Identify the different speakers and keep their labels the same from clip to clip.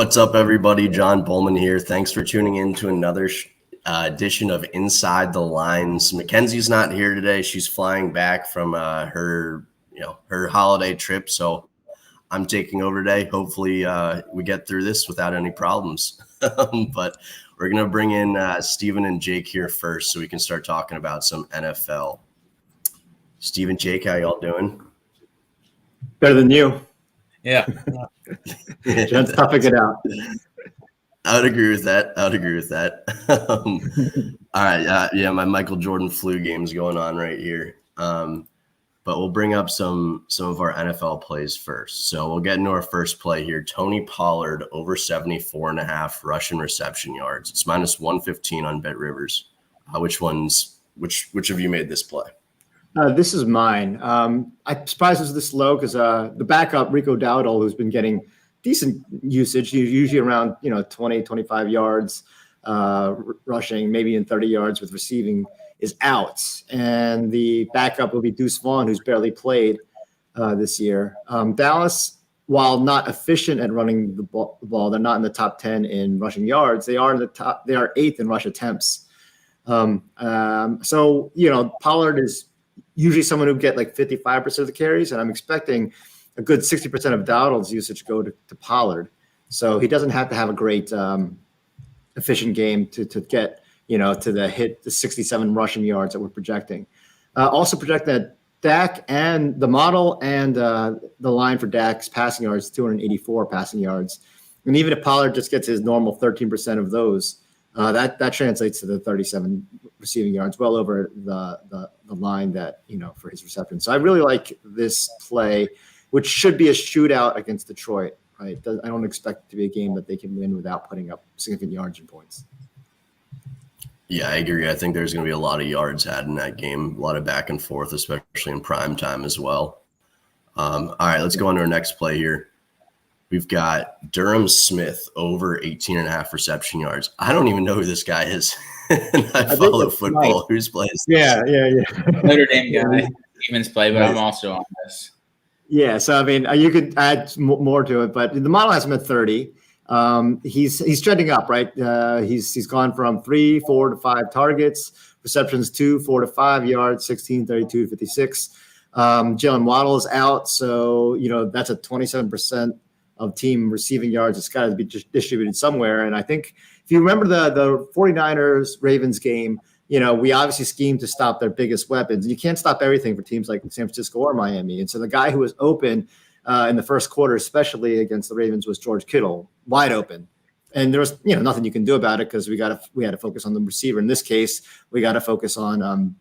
Speaker 1: What's up, everybody? John Bowman here. Thanks for tuning in to another edition of Inside the Lines. Mackenzie's not here today. She's flying back from her holiday trip, so I'm taking over today. Hopefully, we get through this without any problems. But we're gonna bring in Steven and Jake here first, so we can start talking about some NFL. Steven, Jake, how y'all doing?
Speaker 2: Better than you.
Speaker 3: Yeah.
Speaker 2: John's toughing it out.
Speaker 1: I would agree with that. All right. My Michael Jordan flu game's going on right here. But we'll bring up some of our NFL plays first. So we'll get into our first play here. Tony Pollard over 74.5 rushing reception yards. It's minus 115 on Bet Rivers. Which of you made this play?
Speaker 2: This is mine. I'm surprised it's this low because the backup, Rico Dowdle, who's been getting decent usage, usually around 20, 25 yards rushing, maybe in 30 yards with receiving, is out. And the backup will be Deuce Vaughn, who's barely played this year. Dallas, while not efficient at running the ball, they're not in the top 10 in rushing yards. They are in the top. They are 8th in rush attempts. So Pollard is usually someone who get like 55% of the carries, and I'm expecting a good 60% of Dowdle's usage go to Pollard. So he doesn't have to have a great efficient game to get to hit the 67 rushing yards that we're projecting. Also projecting that Dak and the model and the line for Dak's passing yards, 284 passing yards. And even if Pollard just gets his normal 13% of those, that translates to the 37 receiving yards, well over the line that for his reception. So I really like this play, which should be a shootout against Detroit. Right? I don't expect it to be a game that they can win without putting up significant yards and points.
Speaker 1: Yeah, I agree. I think there's going to be a lot of yards had in that game, a lot of back and forth, especially in prime time as well. All right, let's go on to our next play here. We've got Durham Smith over 18.5 reception yards. I don't even know who this guy is. I follow football. Nice. Who's plays?
Speaker 2: Yeah.
Speaker 3: Notre Dame guy. Stevens play, but I'm also on this.
Speaker 2: Yeah, so I mean, you could add more to it, but the model has him at 30. He's trending up, right? He's gone from 3, 4 to 5 targets, receptions 2, 4 to 5 yards, 16, 32, 56. Jalen Waddle is out, so that's a 27% of team receiving yards. It's got to be distributed somewhere. And I think if you remember the 49ers-Ravens game, we obviously schemed to stop their biggest weapons. You can't stop everything for teams like San Francisco or Miami. And so the guy who was open in the first quarter, especially against the Ravens, was George Kittle, wide open. And there was nothing you can do about it because we had to focus on the receiver. In this case, we got to focus on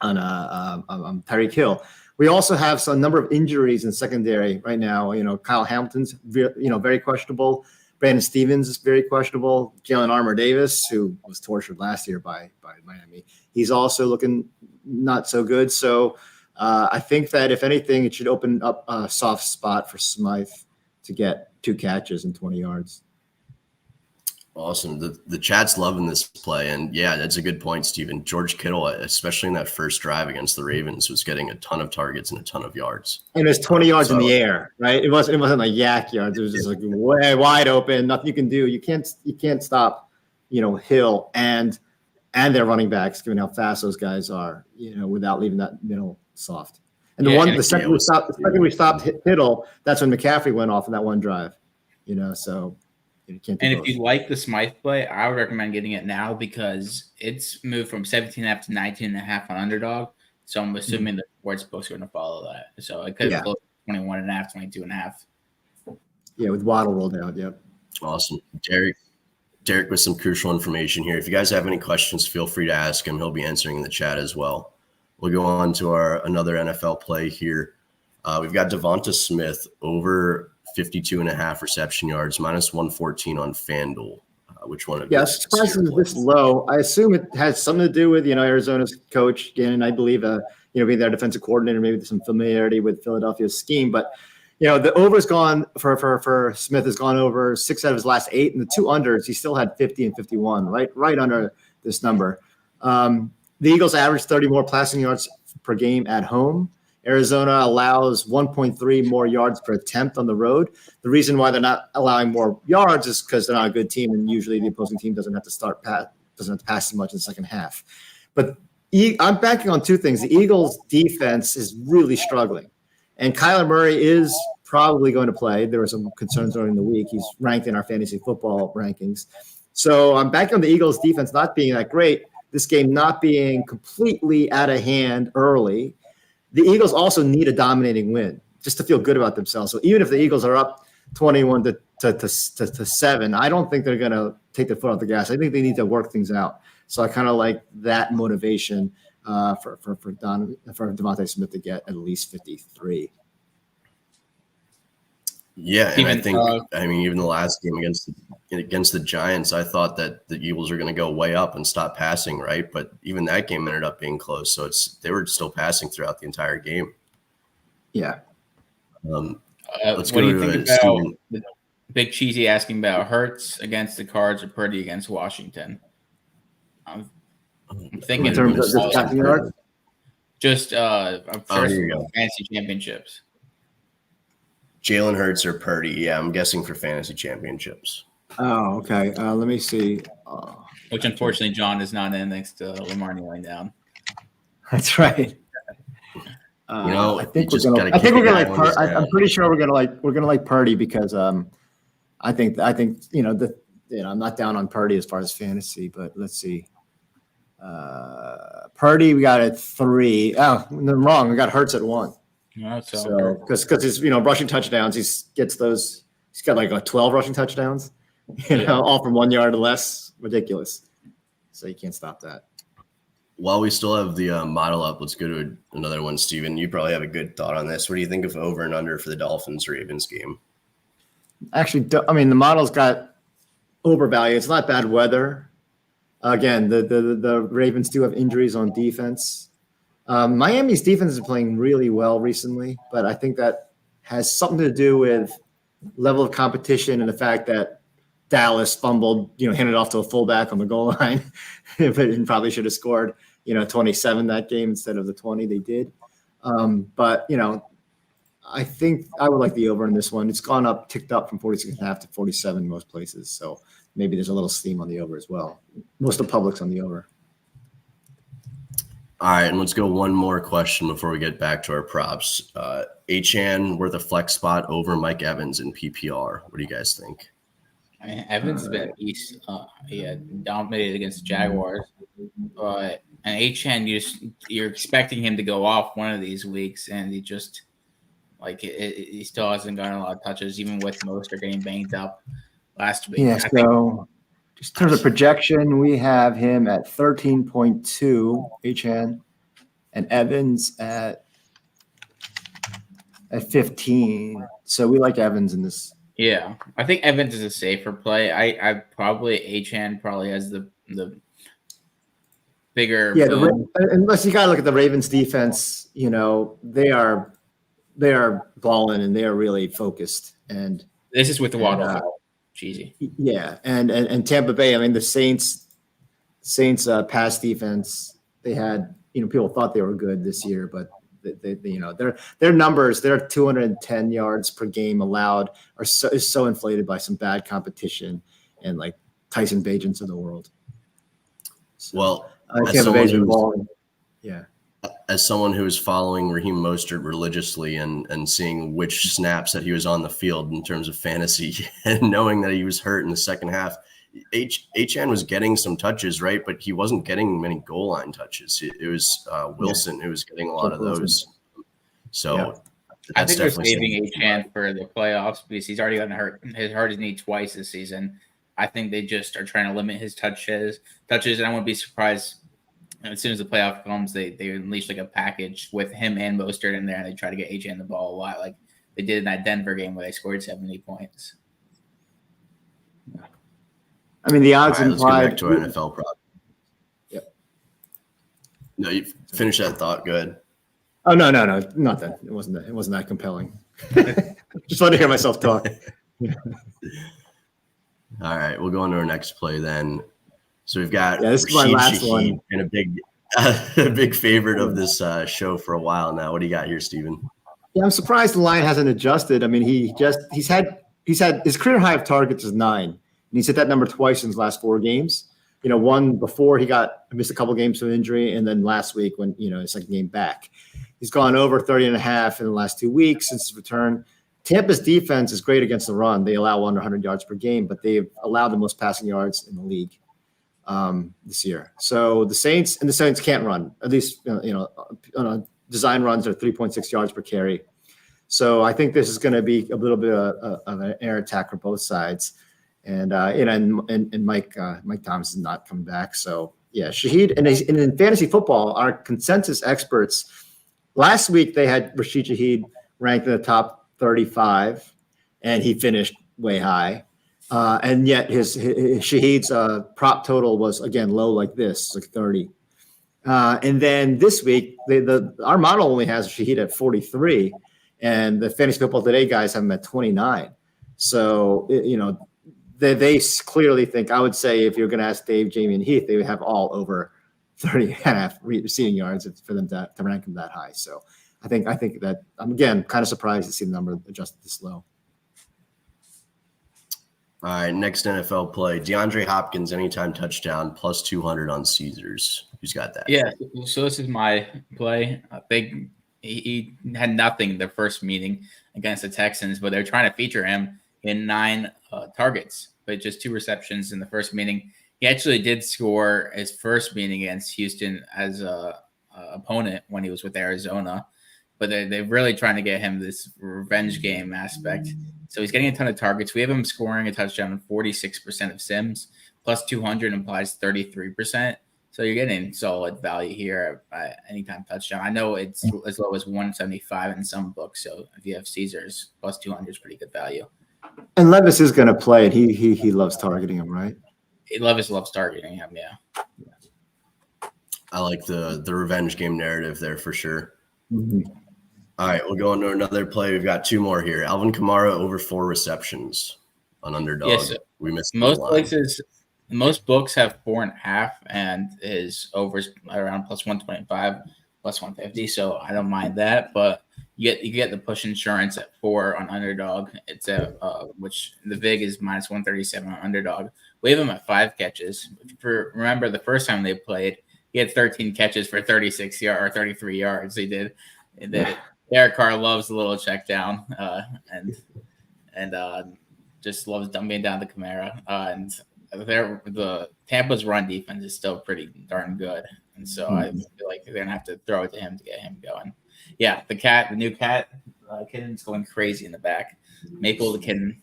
Speaker 2: Tyreek Hill. We also have a number of injuries in secondary right now. Kyle Hamilton's very questionable. Brandon Stevens is very questionable. Jalen Armour-Davis, who was tortured last year by Miami, he's also looking not so good. So I think that if anything, it should open up a soft spot for Smythe to get 2 catches and 20 yards.
Speaker 1: Awesome. The chat's loving this play. And yeah, that's a good point, Steven. George Kittle, especially in that first drive against the Ravens, was getting a ton of targets and a ton of yards.
Speaker 2: And it was 20 yards in the air, right? It wasn't like yak yards. It was just like way wide open. Nothing you can do. You can't stop, Hill and their running backs, given how fast those guys are, without leaving that middle soft. And the second we stopped Hill, that's when McCaffrey went off in that one drive, so.
Speaker 3: And if you like the Smythe play, I would recommend getting it now because it's moved from 17.5 to 19.5 on underdog. So I'm assuming the sports books are going to follow that. So it could close 21.5, 22.5.
Speaker 2: Yeah, with Waddle rolled out. Yep.
Speaker 1: Awesome. Derek with some crucial information here. If you guys have any questions, feel free to ask him. He'll be answering in the chat as well. We'll go on to another NFL play here. We've got Devonte Smith over 52.5 reception yards, minus 114 on FanDuel. Which one of
Speaker 2: Yes, prices is this low. I assume it has something to do with Arizona's coach, and I believe being their defensive coordinator, maybe some familiarity with Philadelphia's scheme. But the over's gone for Smith has gone over 6 out of his last 8, and the 2 unders he still had 50 and 51, right under this number. The Eagles averaged 30 more passing yards per game at home. Arizona allows 1.3 more yards per attempt on the road. The reason why they're not allowing more yards is because they're not a good team, and usually the opposing team doesn't have to pass as much in the second half. But I'm banking on two things. The Eagles' defense is really struggling, and Kyler Murray is probably going to play. There were some concerns during the week. He's ranked in our fantasy football rankings. So I'm banking on the Eagles' defense not being that great, this game not being completely out of hand early. The Eagles also need a dominating win just to feel good about themselves. So even if the Eagles are up 21 to 7, I don't think they're going to take their foot off the gas. I think they need to work things out. So I kind of like that motivation for Devonte Smith to get at least 53.
Speaker 1: Yeah, and I think even the last game against the Giants, I thought that the Eagles are going to go way up and stop passing, right? But even that game ended up being close, so they were still passing throughout the entire game.
Speaker 2: Yeah.
Speaker 3: Let's what do you think about Big Cheesy asking about Hurts against the Cards or Purdy against Washington? I'm thinking
Speaker 2: in terms of just passing yards.
Speaker 3: Just fantasy championships.
Speaker 1: Jalen Hurts or Purdy? Yeah, I'm guessing for fantasy championships.
Speaker 2: Oh, okay. Let me see.
Speaker 3: Which unfortunately, John is not in thanks to Lamar kneeling down.
Speaker 2: That's right. I think we're gonna like. I'm pretty sure we're gonna like Purdy because I think I'm not down on Purdy as far as fantasy, but let's see. Purdy we got at 3. Oh, no, I'm wrong. We got Hurts at 1. So because he's rushing touchdowns, he's got like 12 rushing touchdowns, all from 1 yard or less. Ridiculous. So you can't stop that.
Speaker 1: While we still have the model up, let's go to another one. Steven, you probably have a good thought on this. What do you think of over and under for the Dolphins-Ravens game?
Speaker 2: Actually, the model's got overvalue. It's not bad weather. Again, the Ravens do have injuries on defense. Miami's defense is playing really well recently, but I think that has something to do with level of competition and the fact that Dallas fumbled, handed off to a fullback on the goal line, but probably should have scored, 27 that game instead of the 20 they did. But I think I would like the over in this one. It's ticked up from 46.5 to 47 in most places. So maybe there's a little steam on the over as well. Most of the public's on the over.
Speaker 1: All right, and let's go one more question before we get back to our props. Achane worth a flex spot over Mike Evans in PPR. What do you guys think?
Speaker 3: I mean, Evans has been a beast. He had dominated against the Jaguars, but Achane, you're expecting him to go off one of these weeks, and he just he still hasn't gotten a lot of touches, even with Mostert getting banged up last week.
Speaker 2: Yeah, so just in terms of projection, we have him at 13.2, Achane, and Evans at 15. So we like Evans in this.
Speaker 3: Yeah, I think Evans is a safer play. I probably Achane probably has the bigger.
Speaker 2: Yeah, unless you gotta look at the Ravens defense, they are balling and they are really focused. And
Speaker 3: this is with the Waddle. Cheesy.
Speaker 2: Yeah, and Tampa Bay. I mean, the Saints pass defense. They had people thought they were good this year, but their numbers, their 210 yards per game allowed is so inflated by some bad competition and like Tyson Bagents of the world. So,
Speaker 1: as someone who is following Raheem Mostert religiously and seeing which snaps that he was on the field in terms of fantasy and knowing that he was hurt in the second half, Achane was getting some touches, right? But he wasn't getting many goal line touches. It was Wilson who was getting a lot of those. So
Speaker 3: I think they're saving Achane for the playoffs because he's already gotten hurt. His hurt his knee twice this season. I think they just are trying to limit his touches, and I wouldn't be surprised as soon as the playoff comes, they unleash like a package with him and Mostert in there, and they try to get Achane the ball a lot, like they did in that Denver game where they scored 70 points.
Speaker 2: I mean, the odds implied.
Speaker 1: Let's go back to our NFL prop.
Speaker 2: Yep.
Speaker 1: No, you finish that thought. Go ahead.
Speaker 2: Oh no, nothing. It wasn't that compelling. Just wanted to hear myself talk.
Speaker 1: All right, we'll go on to our next play then. So we've got
Speaker 2: this is my last one
Speaker 1: and a big A big favorite of this show for a while now. What do you got here, Steven?
Speaker 2: Yeah, I'm surprised the line hasn't adjusted. I mean, he's had his career high of targets is 9, and he's hit that number twice in his last 4 games. One before he missed a couple games from injury, and then last week when his second game back. He's gone over 30.5 in the last 2 weeks since his return. Tampa's defense is great against the run. They allow under 100 yards per game, but they've allowed the most passing yards in the league this year. So the Saints can't run. At least design runs are 3.6 yards per carry. So I think this is going to be a little bit of an air attack for both sides. And Mike Thomas is not coming back. So yeah, Shaheed. And in fantasy football, our consensus experts last week they had Rashid Shaheed ranked in the top 35, and he finished way high. And yet his Shaheed's prop total was again low like this, like 30. And then this week, our model only has Shaheed at 43, and the Fantasy Football Today guys have him at 29. So they clearly think. I would say if you're going to ask Dave, Jamie, and Heath, they would have all over 30.5 receiving yards for them to rank him that high. So I think that I'm again kind of surprised to see the number adjusted this low.
Speaker 1: All right, next NFL play. DeAndre Hopkins, anytime touchdown, plus 200 on Caesars. Who's got that?
Speaker 3: Yeah, so this is my play. He had nothing the first meeting against the Texans, but they're trying to feature him in 9 targets, but just 2 receptions in the first meeting. He actually did score his first meeting against Houston as a opponent when he was with Arizona, but they're really trying to get him this revenge game aspect. So he's getting a ton of targets. We have him scoring a touchdown on 46% of sims, plus 200 implies 33%. So you're getting solid value here at anytime touchdown. I know it's as low as 175 in some books. So if you have Caesars, plus 200 is pretty good value.
Speaker 2: And Levis is going to play it. He loves targeting him, right?
Speaker 3: Levis loves targeting him, yeah.
Speaker 1: I like the revenge game narrative there for sure.
Speaker 2: Mm-hmm.
Speaker 1: All right, we'll go into another play. We've got 2 more here. Alvin Kamara over 4 receptions on underdog.
Speaker 3: Yes,
Speaker 1: we missed
Speaker 3: most places. Most books have 4.5, and his overs around plus 125, plus 150. So I don't mind that, but you get the push insurance at 4 on underdog. It's which the VIG is minus 137 on underdog. We have him at 5 catches. Remember the first time they played, he had 13 catches for 36 yards or 33 yards. He did. Derek Carr loves a little check down, and just loves dumping down the Kamara. And the Tampa's run defense is still pretty darn good, and so I feel like they're gonna have to throw it to him to get him going. Yeah, the new cat, kitten's going crazy in the back. Maple the kitten.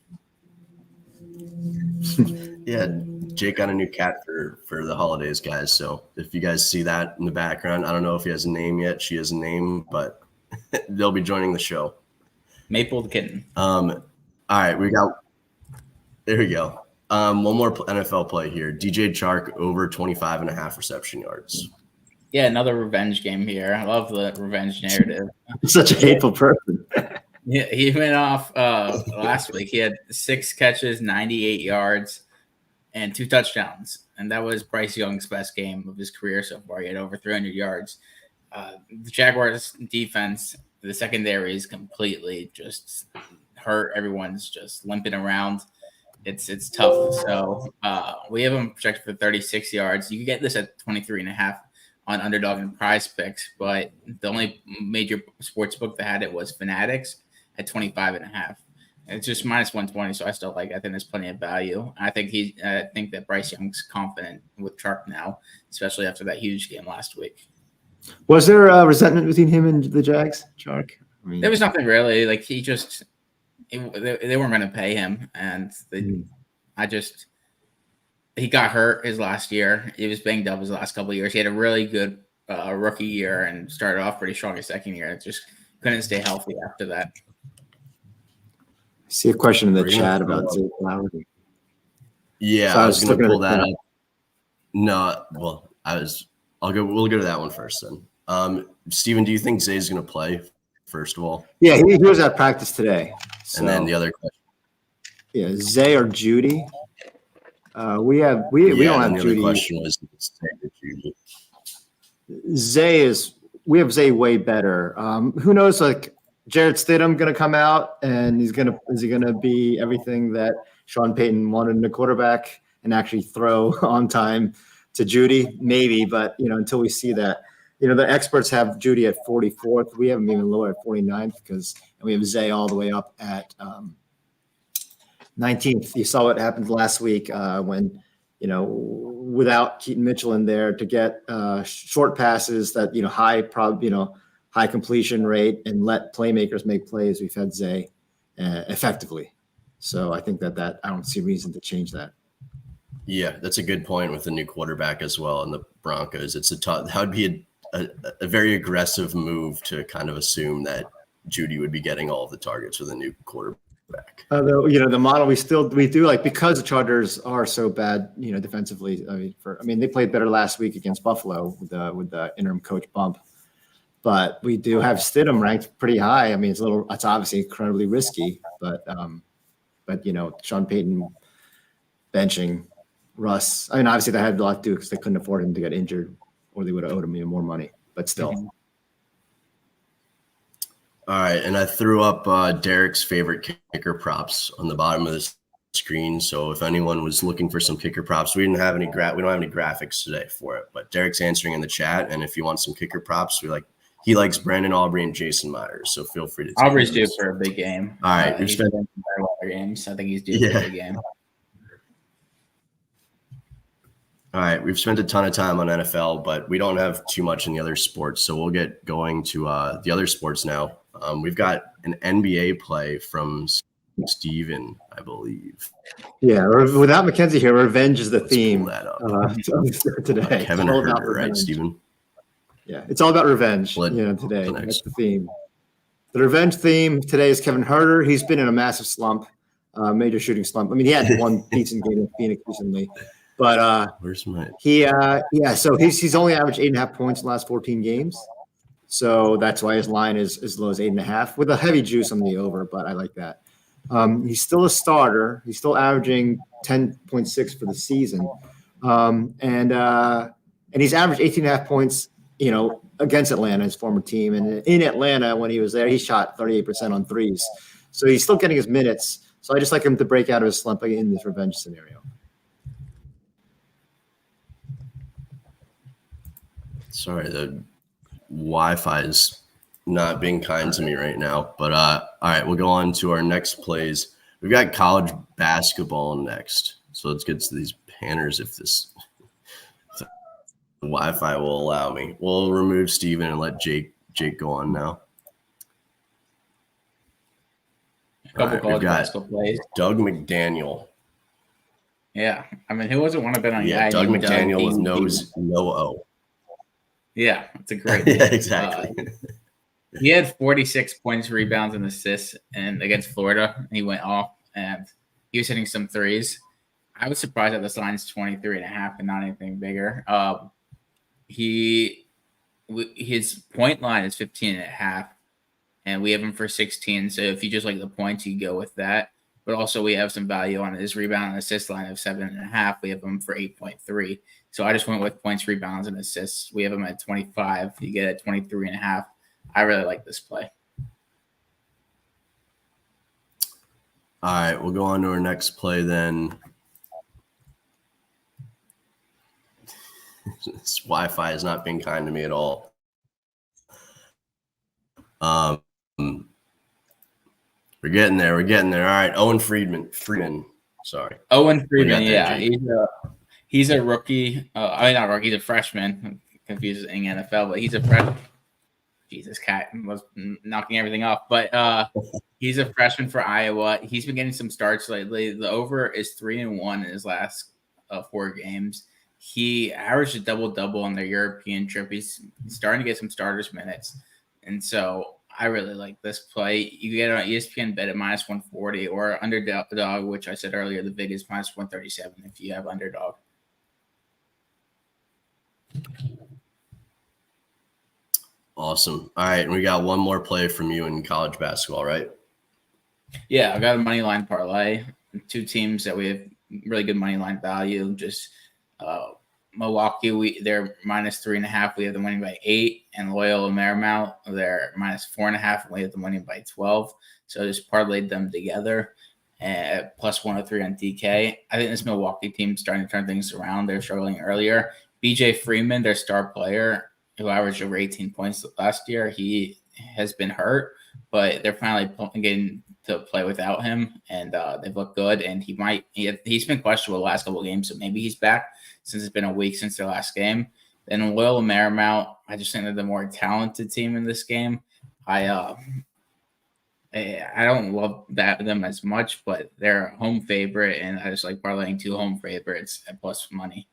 Speaker 1: Yeah, Jake got a new cat for the holidays, guys. So if you guys see that in the background, I don't know if he has a name yet. She has a name, but they'll be joining the show.
Speaker 3: Maple the kitten.
Speaker 1: All right, there we go. One more NFL play here. DJ Chark over 25.5 reception yards.
Speaker 3: Yeah, another revenge game here. I love the revenge narrative.
Speaker 2: Such a hateful person.
Speaker 3: Yeah, he went off last week. He had 6 catches, 98 yards, and 2 touchdowns. And that was Bryce Young's best game of his career so far. He had over 300 yards. The Jaguars defense, the secondary is completely just hurt. Everyone's just limping around. It's tough. So we have him projected for 36 yards. You can get this at 23.5 on underdog and prize picks, but the only major sports book that had it was Fanatics at 25.5. It's just minus 120, so I think there's plenty of value. I think that Bryce Young's confident with Chark now, especially after that huge game last week.
Speaker 2: Was there resentment between him and the Jags, Chark?
Speaker 3: There was nothing really. Like they weren't going to pay him, and he got hurt his last year. He was banged up his last couple of years. He had a really good rookie year and started off pretty strong his second year. It just couldn't stay healthy after that.
Speaker 2: I see a question in the chat about Zay Flowers.
Speaker 1: Yeah, so I was going to pull that up. No, well, we'll go to that one first then. Steven, do you think Zay's going to play, first of all?
Speaker 2: Yeah, he was at practice today. So.
Speaker 1: And then the other question.
Speaker 2: Yeah, Zay or Judy? We don't have Judy.
Speaker 1: The other question was Zay or Judy.
Speaker 2: we have Zay way better. Who knows? Like Jarrett Stidham going to come out and is he going to be everything that Sean Payton wanted in a quarterback and actually throw on time to Judy? Maybe, but until we see that, the experts have Judy at 44th. We have him even lower at 49th and we have Zay all the way up at 19th. You saw what happened last week when, without Keaton Mitchell in there to get short passes that, high completion rate and let playmakers make plays. We've had Zay effectively. So I think that I don't see reason to change that.
Speaker 1: Yeah, that's a good point with the new quarterback as well in the Broncos. It's that would be a very aggressive move to kind of assume that Judy would be getting all of the targets with a new quarterback.
Speaker 2: Although, the model we do like, because the Chargers are so bad, defensively. They played better last week against Buffalo with the interim coach bump, but we do have Stidham ranked pretty high. It's obviously incredibly risky, but Sean Payton benching Russ. Obviously that had a lot to do because they couldn't afford him to get injured, or they would have owed him even more money. But still.
Speaker 3: Mm-hmm.
Speaker 1: All right, and I threw up Derek's favorite kicker props on the bottom of the screen. So if anyone was looking for some kicker props, we don't have any graphics today for it. But Derek's answering in the chat, and if you want some kicker props, he likes Brandon Aubrey and Jason Myers. So feel free to.
Speaker 3: Aubrey's due for a big game.
Speaker 1: All right,
Speaker 3: he's been in games. I think he's due for a big game.
Speaker 1: All right, we've spent a ton of time on NFL, but we don't have too much in the other sports. So we'll get going to the other sports now. We've got an NBA play from Steven, I believe.
Speaker 2: Yeah, without Mackenzie here, revenge is the theme.
Speaker 1: Pull that up.
Speaker 2: Today.
Speaker 1: Kevin Herter, right, Steven?
Speaker 2: Yeah, it's all about revenge. Today that's the theme. The revenge theme today is Kevin Herter. He's been in a massive slump, major shooting slump. He had one decent game in Phoenix recently, but
Speaker 1: where's my?
Speaker 2: So he's only averaged 8.5 points in the last 14 games. So that's why his line is as low as 8.5 with a heavy juice on the over, but I like that. He's still a starter. He's still averaging 10.6 for the season. And he's averaged 18.5 points, against Atlanta, his former team. And in Atlanta, when he was there, he shot 38% on threes. So he's still getting his minutes. So I just like him to break out of his slump in this revenge scenario.
Speaker 1: Sorry, the Wi-Fi is not being kind to me right now. But all right, we'll go on to our next plays. We've got college basketball next. So let's get to these panners if the Wi-Fi will allow me. We'll remove Steven and let Jake go on now.
Speaker 3: A couple college basketball plays.
Speaker 1: Doug McDaniel.
Speaker 3: Yeah. Who wasn't want to bet on
Speaker 1: Doug McDaniel with no O.
Speaker 3: Yeah, it's a great
Speaker 1: yeah, exactly.
Speaker 3: He had 46 points, rebounds, and assists, and against Florida, he went off, and he was hitting some threes. I was surprised that this line's 23.5 and not anything bigger. His point line is 15.5, and we have him for 16. So if you just like the points, you go with that. But also we have some value on his rebound and assist line of 7.5. We have him for 8.3. So I just went with points, rebounds, and assists. We have him at 25. You get at 23.5. I really like this play.
Speaker 1: All right, we'll go on to our next play then. This Wi-Fi has not been kind to me at all. We're getting there. All right, Owen Freeman. Sorry.
Speaker 3: Owen Freeman, yeah. He's a rookie. Not rookie, he's a freshman. Confusing NFL, but he's a freshman. Jesus, cat was knocking everything off. But he's a freshman for Iowa. He's been getting some starts lately. The over is 3-1 in his last 4 games. He averaged a double-double on their European trip. He's starting to get some starters minutes. And so I really like this play. You get it on ESPN bet at -140 or underdog, which I said earlier, the VIG is -137 if you have underdog.
Speaker 1: Awesome. All right, and we got one more play from you in college basketball, right?
Speaker 3: Yeah, I got a money line parlay. 2 teams that we have really good money line value. Just Milwaukee, they're -3.5. We have them winning by 8, and Loyola Marymount, they're -4.5. And we have them winning by 12. So just parlayed them together at +103 on DK. I think this Milwaukee team is starting to turn things around. They're struggling earlier. BJ Freeman, their star player, who averaged over 18 points last year, he has been hurt, but they're finally getting to play without him, and they've looked good. And he's been questionable the last couple of games, so maybe he's back since it's been a week since their last game. Then Loyola Marymount, I just think they're the more talented team in this game. I don't love them as much, but they're a home favorite, and I just like parlaying 2 home favorites at plus money.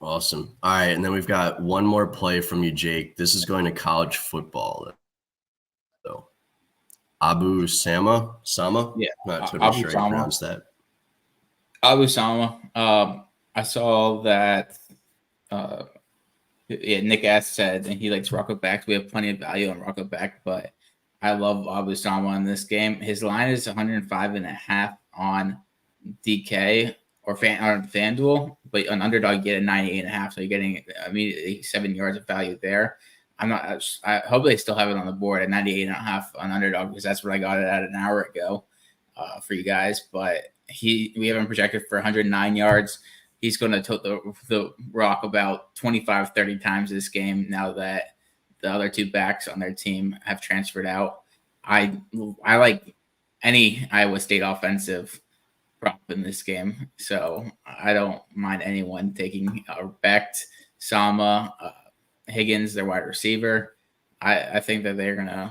Speaker 1: Awesome. All right, and then we've got one more play from you, Jake. This is going to college football. So, Abu Sama?
Speaker 3: Yeah,
Speaker 1: not totally sure how to pronounce that.
Speaker 3: Abu Sama. I saw that. Nick S said, and he likes Rocco Beck. We have plenty of value on Rocco Beck, but I love Abu Sama in this game. His line is 105.5 on DK or on FanDuel, but on Underdog you get a 98.5, so you're getting immediately 7 yards of value there. I hope they still have it on the board at 98.5 on Underdog, because that's what I got it at an hour ago for you guys. But we have him projected for 109 yards. He's going to tote the rock about 25, 30 times this game now that the other 2 backs on their team have transferred out. I like any Iowa State offensive prop in this game, so I don't mind anyone taking Becht, Sama, Higgins, their wide receiver. I think that they're going to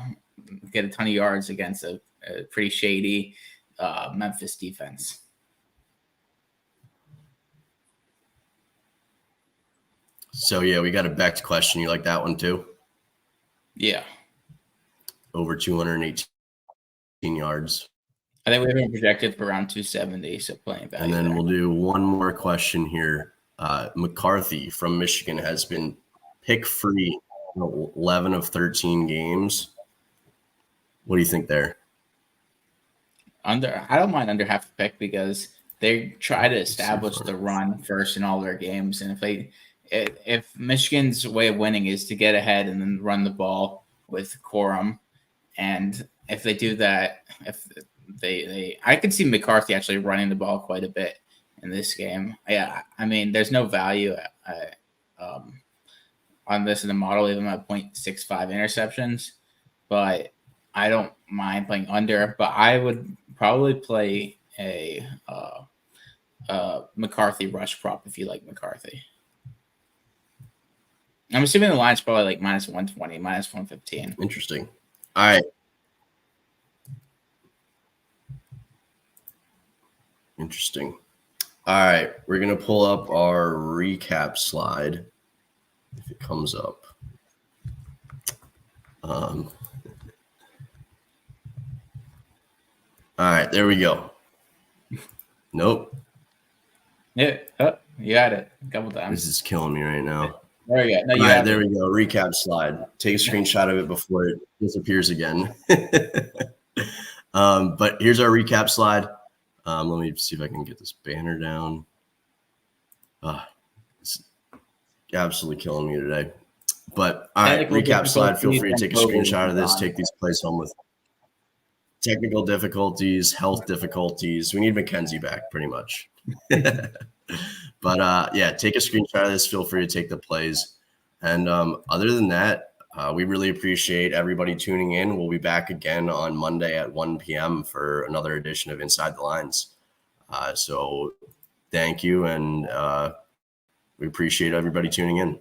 Speaker 3: get a ton of yards against a pretty shady Memphis defense.
Speaker 1: So, yeah, we got a Becht question. You like that one too?
Speaker 3: Yeah.
Speaker 1: Over 218 yards.
Speaker 3: I think we have been projected for around 270, so plenty of value.
Speaker 1: And then
Speaker 3: there.
Speaker 1: we'll do one more question here. McCarthy from Michigan has been pick-free 11 of 13 games. What do you think there?
Speaker 3: I don't mind under half a pick, because they try to establish the run first in all their games, and if Michigan's way of winning is to get ahead and then run the ball with quorum, and if they do that, I could see McCarthy actually running the ball quite a bit in this game. Yeah, I mean, there's no value on this in the model, even at 0.65 interceptions, but I don't mind playing under. But I would probably play a McCarthy rush prop if you like McCarthy. I'm assuming the line's probably like -120, -115.
Speaker 1: Interesting. All right. Interesting. All right. We're going to pull up our recap slide if it comes up. All right. There we go. Nope.
Speaker 3: Yeah. Oh, you got it a couple times.
Speaker 1: This is killing me right now.
Speaker 3: There we go. No,
Speaker 1: all right, there we go. Recap slide. Take a screenshot of it before it disappears again. But here's our recap slide. Let me see if I can get this banner down. It's absolutely killing me today. But all right, recap slide. Feel free to take a screenshot of this. Take these plays home with technical difficulties, health difficulties. We need Mackenzie back pretty much. But yeah, take a screenshot of this. Feel free to take the plays. And other than that, we really appreciate everybody tuning in. We'll be back again on Monday at 1 p.m. for another edition of Inside the Lines. So thank you. And we appreciate everybody tuning in.